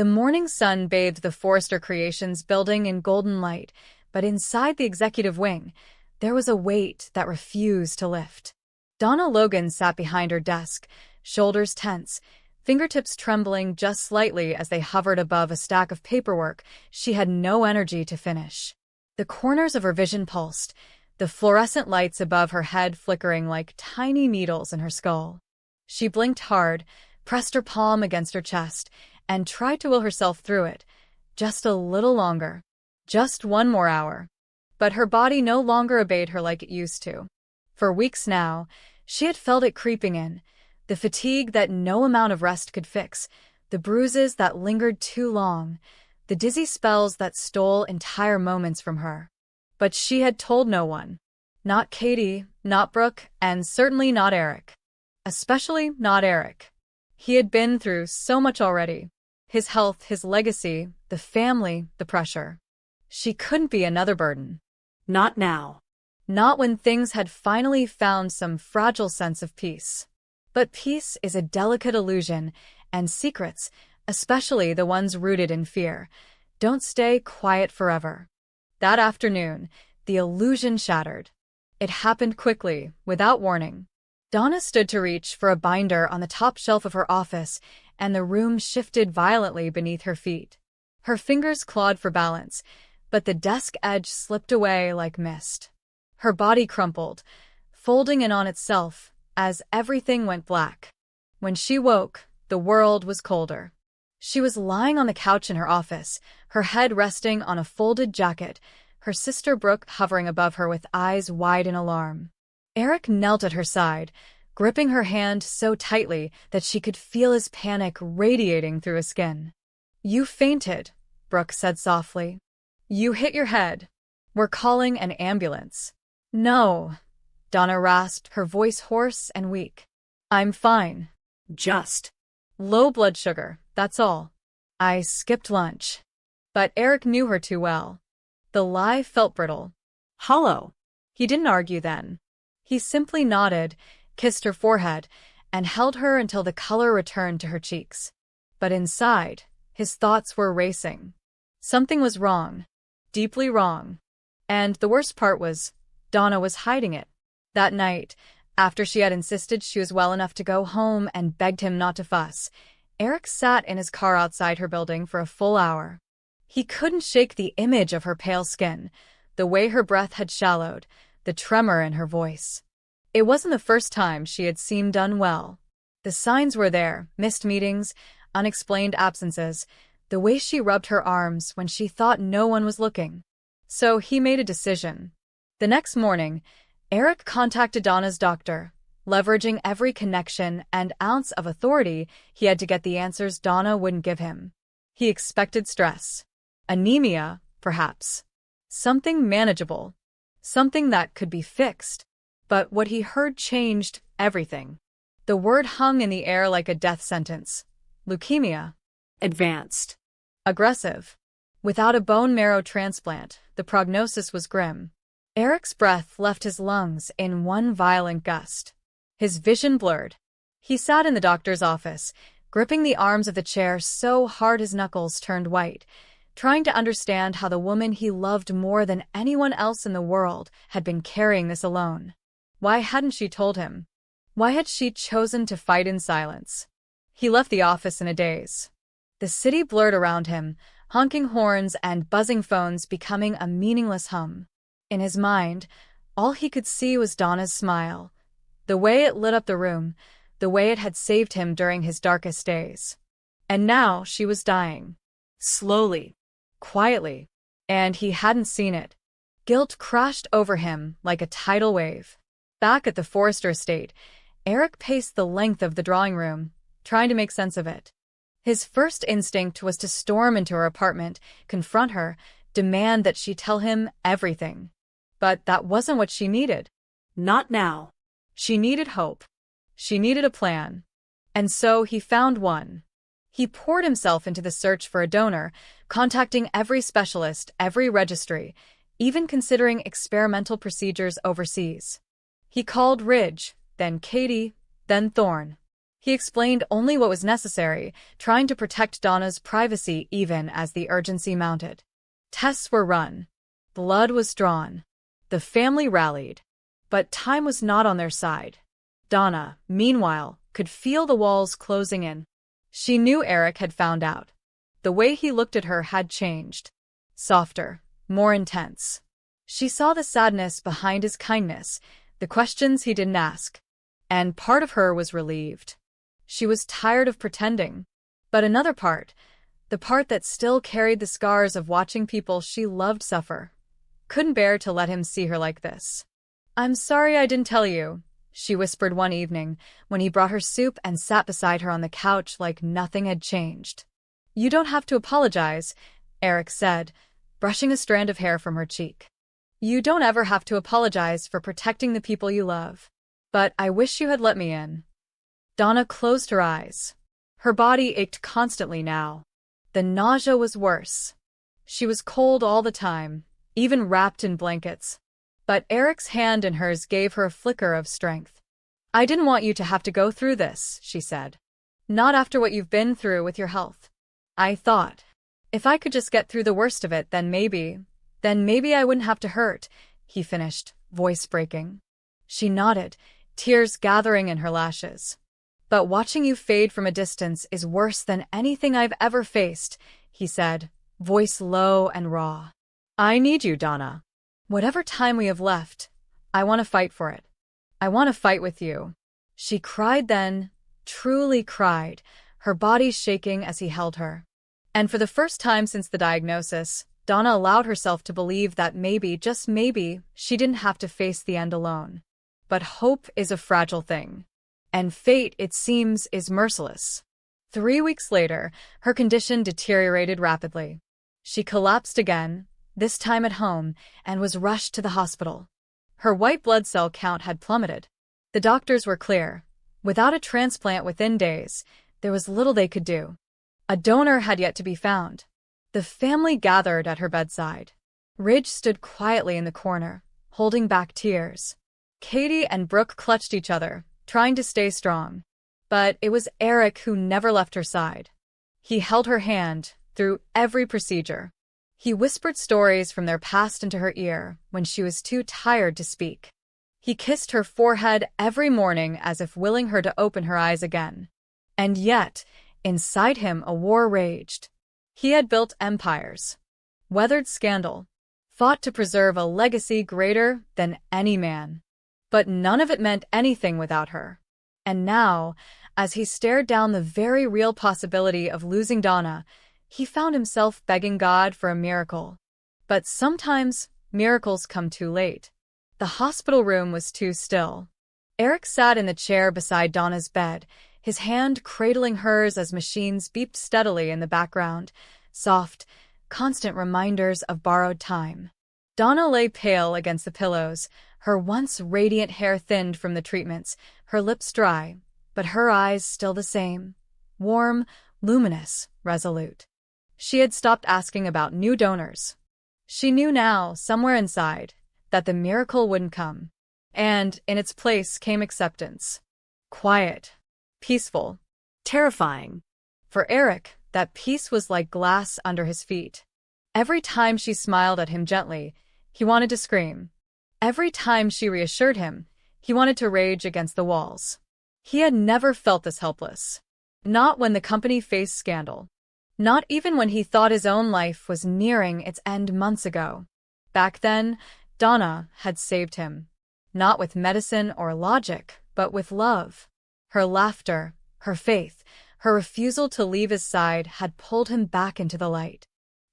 The morning sun bathed the Forrester Creations building in golden light, but inside the executive wing, there was a weight that refused to lift. Donna Logan sat behind her desk, shoulders tense, fingertips trembling just slightly as they hovered above a stack of paperwork she had no energy to finish. The corners of her vision pulsed, the fluorescent lights above her head flickering like tiny needles in her skull. She blinked hard, pressed her palm against her chest, and tried to will herself through it. Just a little longer. Just one more hour. But her body no longer obeyed her like it used to. For weeks now, she had felt it creeping in, the fatigue that no amount of rest could fix, the bruises that lingered too long, the dizzy spells that stole entire moments from her. But she had told no one. Not Katie, not Brooke, and certainly not Eric. Especially not Eric. He had been through so much already. His health, his legacy, the family, the pressure. She couldn't be another burden. Not now. Not when things had finally found some fragile sense of peace. But peace is a delicate illusion, and secrets, especially the ones rooted in fear, don't stay quiet forever. That afternoon, the illusion shattered. It happened quickly, without warning. Donna stood to reach for a binder on the top shelf of her office, and the room shifted violently beneath her feet. Her fingers clawed for balance, but the desk edge slipped away like mist. Her body crumpled, folding in on itself as everything went black. When she woke, the world was colder. She was lying on the couch in her office, her head resting on a folded jacket, her sister Brooke hovering above her with eyes wide in alarm. Eric knelt at her side, gripping her hand so tightly that she could feel his panic radiating through his skin. "You fainted," Brooke said softly. "You hit your head. We're calling an ambulance." "No," Donna rasped, her voice hoarse and weak. "I'm fine. Just Low blood sugar, that's all. I skipped lunch." But Eric knew her too well. The lie felt brittle. hollow. He didn't argue then. He simply nodded, kissed her forehead, and held her until the color returned to her cheeks. But inside, his thoughts were racing. Something was wrong. Deeply wrong. And the worst part was, Donna was hiding it. That night, after she had insisted she was well enough to go home and begged him not to fuss, Eric sat in his car outside her building for a full hour. He couldn't shake the image of her pale skin, the way her breath had shallowed, the tremor in her voice. It wasn't the first time she had seemed unwell. The signs were there: missed meetings, unexplained absences, the way she rubbed her arms when she thought no one was looking. So he made a decision. The next morning, Eric contacted Donna's doctor, leveraging every connection and ounce of authority he had to get the answers Donna wouldn't give him. He expected stress. Anemia, perhaps. Something manageable. Something that could be fixed. But what he heard changed everything. The word hung in the air like a death sentence. Leukemia. Advanced. Aggressive. Without a bone marrow transplant, the prognosis was grim. Eric's breath left his lungs in one violent gust. His vision blurred. He sat in the doctor's office, gripping the arms of the chair so hard his knuckles turned white, trying to understand how the woman he loved more than anyone else in the world had been carrying this alone. Why hadn't she told him? Why had she chosen to fight in silence? He left the office in a daze. The city blurred around him, honking horns and buzzing phones becoming a meaningless hum. In his mind, all he could see was Donna's smile, the way it lit up the room, the way it had saved him during his darkest days. And now she was dying. Slowly. Quietly. And he hadn't seen it. Guilt crashed over him like a tidal wave. Back at the Forrester estate, Eric paced the length of the drawing room, trying to make sense of it. His first instinct was to storm into her apartment, confront her, demand that she tell him everything. But that wasn't what she needed. Not now. She needed hope. She needed a plan. And so he found one. He poured himself into the search for a donor, contacting every specialist, every registry, even considering experimental procedures overseas. He called Ridge, then Katie, then Thorne. He explained only what was necessary, trying to protect Donna's privacy even as the urgency mounted. Tests were run. Blood was drawn. The family rallied. But time was not on their side. Donna, meanwhile, could feel the walls closing in. She knew Eric had found out. The way he looked at her had changed. Softer, more intense. She saw the sadness behind his kindness, the questions he didn't ask. And part of her was relieved. She was tired of pretending. But another part, the part that still carried the scars of watching people she loved suffer, couldn't bear to let him see her like this. "I'm sorry I didn't tell you," she whispered one evening when he brought her soup and sat beside her on the couch like nothing had changed. "You don't have to apologize," Eric said, brushing a strand of hair from her cheek. "You don't ever have to apologize for protecting the people you love. But I wish you had let me in." Donna closed her eyes. Her body ached constantly now. The nausea was worse. She was cold all the time, even wrapped in blankets. But Eric's hand in hers gave her a flicker of strength. "I didn't want you to have to go through this," she said. "Not after what you've been through with your health. I thought, if I could just get through the worst of it, then maybe I wouldn't have to hurt," he finished, voice breaking. She nodded, tears gathering in her lashes. "But watching you fade from a distance is worse than anything I've ever faced," he said, voice low and raw. "I need you, Donna. Whatever time we have left, I want to fight for it. I want to fight with you." She cried then, truly cried, her body shaking as he held her. And for the first time since the diagnosis, Donna allowed herself to believe that maybe, just maybe, she didn't have to face the end alone. But hope is a fragile thing. And fate, it seems, is merciless. 3 weeks later, her condition deteriorated rapidly. She collapsed again, this time at home, and was rushed to the hospital. Her white blood cell count had plummeted. The doctors were clear. Without a transplant within days, there was little they could do. A donor had yet to be found. The family gathered at her bedside. Ridge stood quietly in the corner, holding back tears. Katie and Brooke clutched each other, trying to stay strong. But it was Eric who never left her side. He held her hand through every procedure. He whispered stories from their past into her ear when she was too tired to speak. He kissed her forehead every morning as if willing her to open her eyes again. And yet, inside him a war raged. He had built empires, weathered scandal, fought to preserve a legacy greater than any man. But none of it meant anything without her. And now, as he stared down the very real possibility of losing Donna, he found himself begging God for a miracle. But sometimes, miracles come too late. The hospital room was too still. Eric sat in the chair beside Donna's bed, his hand cradling hers as machines beeped steadily in the background, soft, constant reminders of borrowed time. Donna lay pale against the pillows, her once radiant hair thinned from the treatments, her lips dry, but her eyes still the same, warm, luminous, resolute. She had stopped asking about new donors. She knew now, somewhere inside, that the miracle wouldn't come. And in its place came acceptance. Quiet, peaceful, Terrifying. for Eric, that peace was like glass under his feet. Every time she smiled at him gently, he wanted to scream. Every time she reassured him, he wanted to rage against the walls. He had never felt this helpless. Not when the company faced scandal. Not even when he thought his own life was nearing its end months ago. Back then, Donna had saved him. Not with medicine or logic, but with love. Her laughter, her faith, her refusal to leave his side had pulled him back into the light.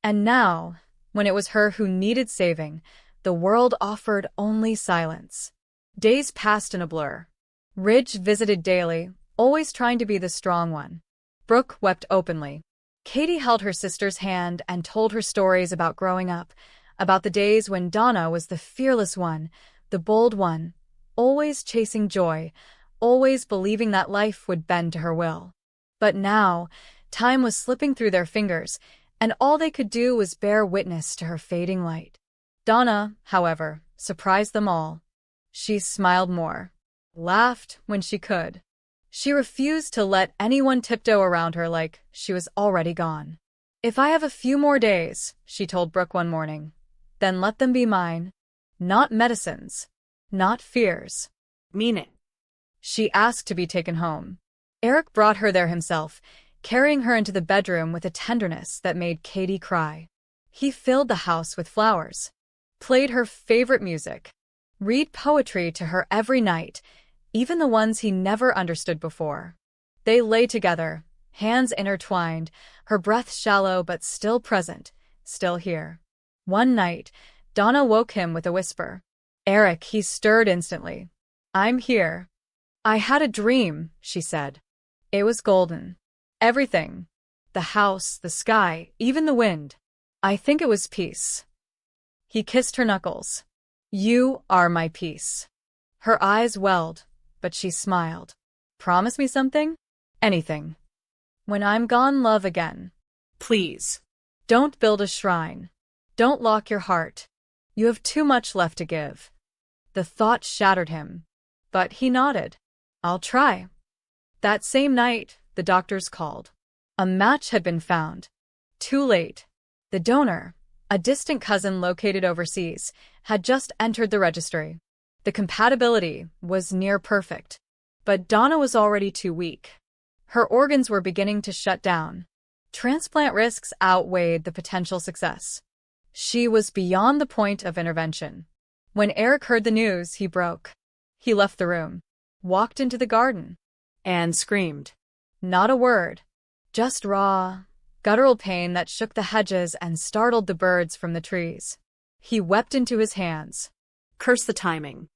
And now, when it was her who needed saving, the world offered only silence. Days passed in a blur. Ridge visited daily, always trying to be the strong one. Brooke wept openly. Katie held her sister's hand and told her stories about growing up, about the days when Donna was the fearless one, the bold one, always chasing joy, always believing that life would bend to her will. But now, time was slipping through their fingers, and all they could do was bear witness to her fading light. Donna, however, surprised them all. She smiled more, laughed when she could. She refused to let anyone tiptoe around her like she was already gone. "If I have a few more days," she told Brooke one morning, "then let them be mine. Not medicines. Not fears." Mean it. She asked to be taken home. Eric brought her there himself, carrying her into the bedroom with a tenderness that made Katie cry. He filled the house with flowers, played her favorite music, read poetry to her every night, even the ones he never understood before. They lay together, hands intertwined, her breath shallow but still present, still here. One night, Donna woke him with a whisper. "Eric," he stirred instantly. "I'm here." "I had a dream," she said. "It was golden. Everything. The house, the sky, even the wind. I think it was peace." He kissed her knuckles. "You are my peace." Her eyes welled, but she smiled. "Promise me something?" "Anything." "When I'm gone, love again." Please. "Don't build a shrine. Don't lock your heart. You have too much left to give." The thought shattered him, but he nodded. "I'll try." That same night, the doctors called. A match had been found. Too late. The donor, a distant cousin located overseas, had just entered the registry. The compatibility was near perfect. But Donna was already too weak. Her organs were beginning to shut down. Transplant risks outweighed the potential success. She was beyond the point of intervention. When Eric heard the news, he broke. He left the room, walked into the garden, And screamed. not a word, just raw, guttural pain that shook the hedges and startled the birds from the trees. He wept into his hands. Curse the timing.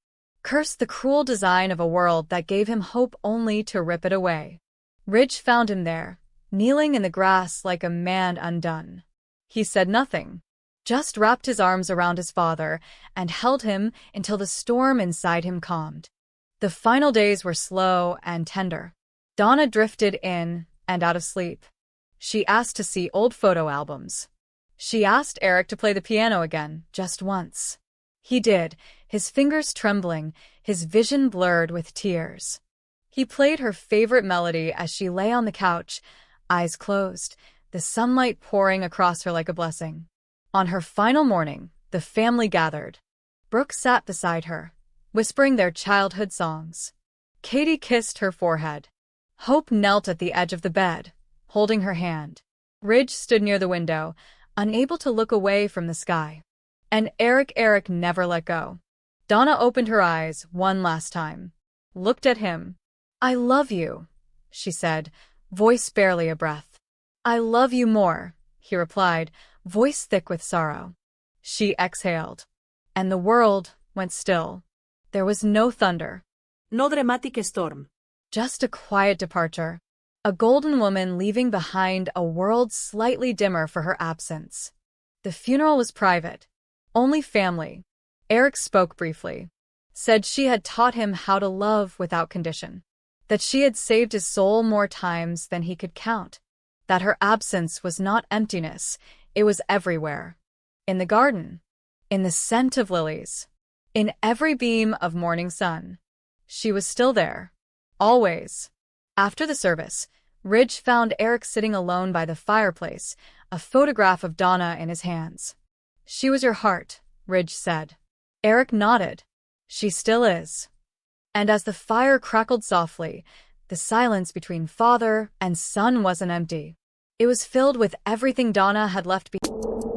Cursed the cruel design of a world that gave him hope only to rip it away. Ridge found him there, kneeling in the grass like a man undone. He said nothing, just wrapped his arms around his father and held him until the storm inside him calmed. The final days were slow and tender. Donna drifted in and out of sleep. She asked to see old photo albums. She asked Eric to play the piano again, just once. He did, his fingers trembling, his vision blurred with tears. He played her favorite melody as she lay on the couch, eyes closed, the sunlight pouring across her like a blessing. On her final morning, the family gathered. Brooke sat beside her, whispering their childhood songs. Katie kissed her forehead. Hope knelt at the edge of the bed, holding her hand. Ridge stood near the window, unable to look away from the sky. And Eric never let go. Donna opened her eyes one last time, looked at him. "I love you," she said, voice barely a breath. "I love you more," he replied, voice thick with sorrow. She exhaled, and the world went still. There was no thunder. No dramatic storm. Just a quiet departure. A golden woman leaving behind a world slightly dimmer for her absence. The funeral was private. Only family. Eric spoke briefly. Said she had taught him how to love without condition. That she had saved his soul more times than he could count. That her absence was not emptiness, it was everywhere. In the garden. In the scent of lilies. In every beam of morning sun. She was still there. Always. After the service, Ridge found Eric sitting alone by the fireplace, a photograph of Donna in his hands. "She was your heart," Ridge said. Eric nodded. "She still is." And as the fire crackled softly, the silence between father and son wasn't empty. It was filled with everything Donna had left behind.